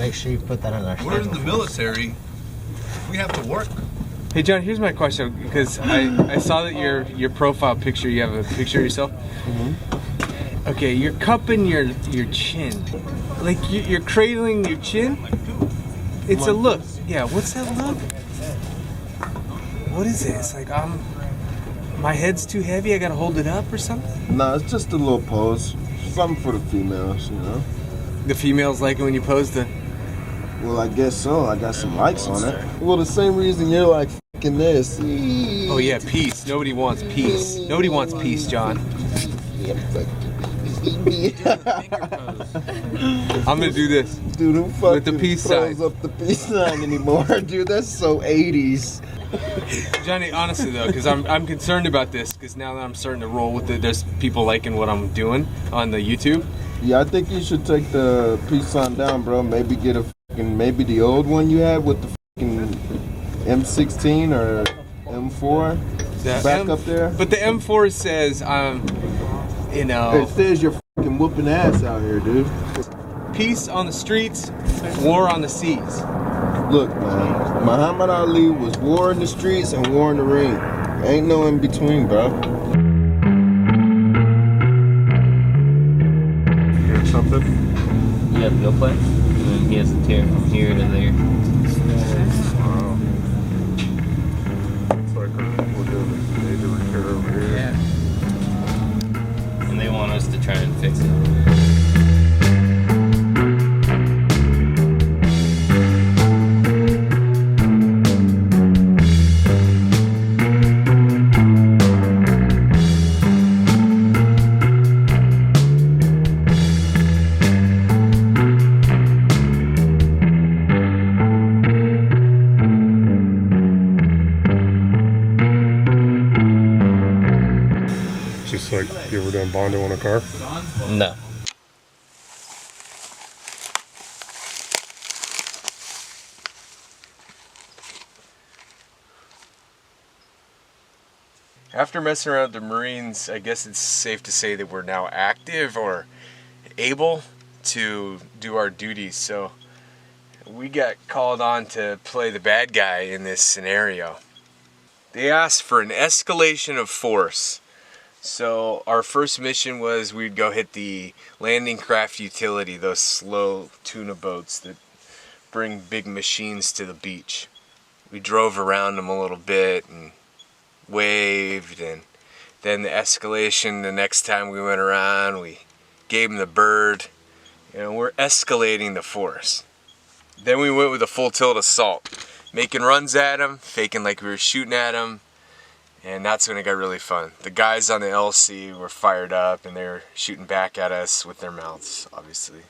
make sure you put that on our schedule. We're in the military. We have to work. Hey John, here's my question, because I saw that your profile picture, you have a picture of yourself. Mm-hmm. Okay, you're cupping your chin, like you're cradling your chin. It's a look. Yeah, what's that look? What is it? It's like my head's too heavy. I gotta hold it up or something. Nah, it's just a little pose. Something for the females, you know. The females like it when you pose the. Well, I guess so. I got some likes on it. Well, the same reason you're like f***ing this. Oh yeah, peace. Nobody wants peace. Nobody wants peace, John. I'm gonna do this. Dude, who fucking with the peace sign up the peace sign anymore? Dude, that's so 80s. Johnny, honestly though, because I'm concerned about this, because now that I'm starting to roll with it, there's people liking what I'm doing on the YouTube. Yeah, I think you should take the peace sign down, bro. Maybe get maybe the old one you had with the fucking M16 or M4 back up there. But the M4 says, you know, it says you're fucking whooping ass out here, dude. Peace on the streets, war on the seas. Look, man, Muhammad Ali was war in the streets and war in the ring. Ain't no in between, bro. You got something? Yeah, Bill play. And then he has to tear from here to there. Wow. It's like we're doing a major repair over here. Yeah. And they want us to try and fix it. Just like, you ever done Bondo on a car? No. After messing around with the Marines, I guess it's safe to say that we're now active or able to do our duties. So we got called on to play the bad guy in this scenario. They asked for an escalation of force. So our first mission was we'd go hit the landing craft utility, those slow tuna boats that bring big machines to the beach. We drove around them a little bit and waved, and then the escalation, the next time we went around, we gave them the bird. You know, we're escalating the force. Then we went with a full tilt assault, making runs at them, faking like we were shooting at them. And that's when it got really fun. The guys on the LC were fired up and they were shooting back at us with their mouths, obviously.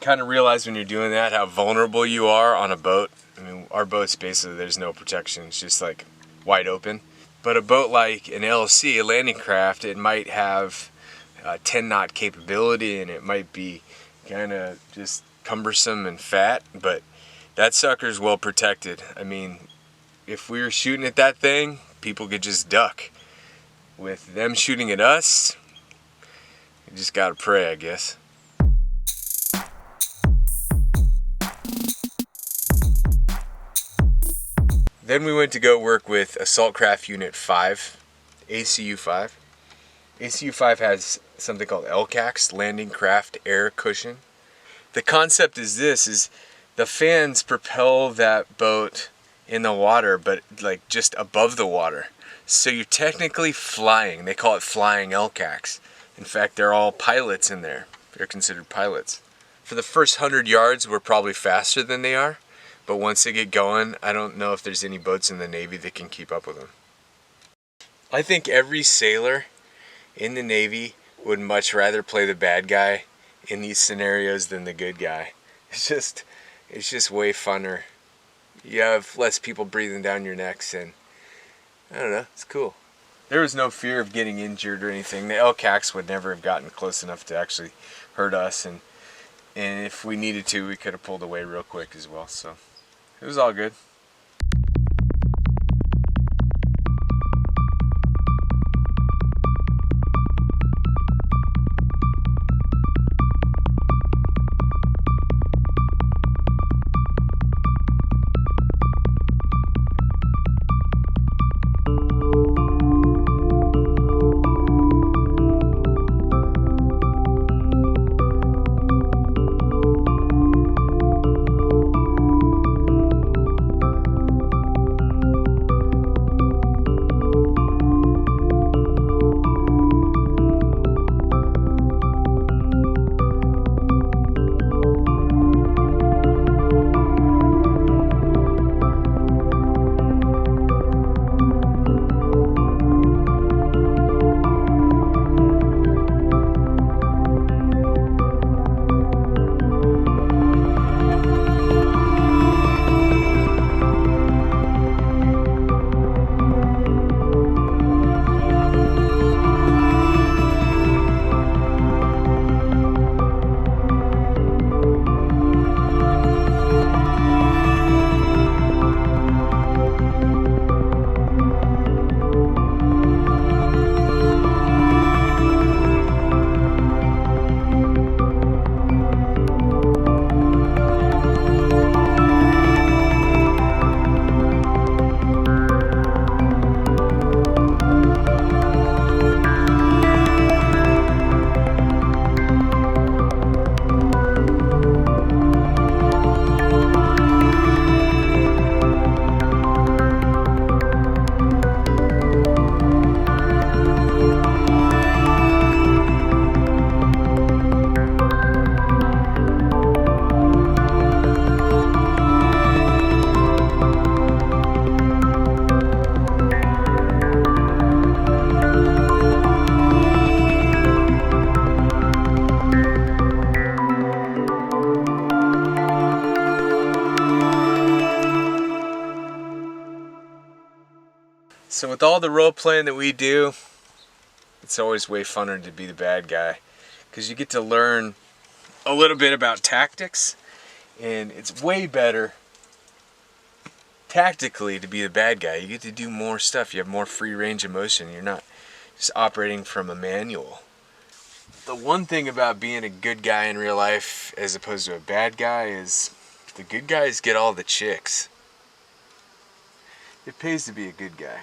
kind of realize when you're doing that how vulnerable you are on a boat. I mean, our boat's basically, there's no protection. It's just like wide open. But a boat like an LC, a landing craft, it might have 10 knot capability and it might be kind of just cumbersome and fat, but that sucker's well protected. I mean, if we were shooting at that thing, people could just duck. With them shooting at us, you just gotta pray, I guess. Then we went to go work with Assault Craft Unit 5, ACU-5. ACU-5 has something called LCACs, Landing Craft Air Cushion. The concept is this, is the fans propel that boat in the water, but like just above the water. So you're technically flying. They call it flying LCACs. In fact, they're all pilots in there. They're considered pilots. For the first 100 yards, we're probably faster than they are. But once they get going, I don't know if there's any boats in the Navy that can keep up with them. I think every sailor in the Navy would much rather play the bad guy in these scenarios than the good guy. It's just way funner. You have less people breathing down your necks, and I don't know, it's cool. There was no fear of getting injured or anything. The LCACs would never have gotten close enough to actually hurt us, and if we needed to, we could have pulled away real quick as well, so it was all good. So with all the role playing that we do, it's always way funner to be the bad guy, because you get to learn a little bit about tactics, and it's way better tactically to be the bad guy. You get to do more stuff. You have more free range of motion. You're not just operating from a manual. The one thing about being a good guy in real life as opposed to a bad guy is the good guys get all the chicks. It pays to be a good guy.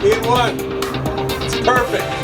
ACU-1, it's perfect.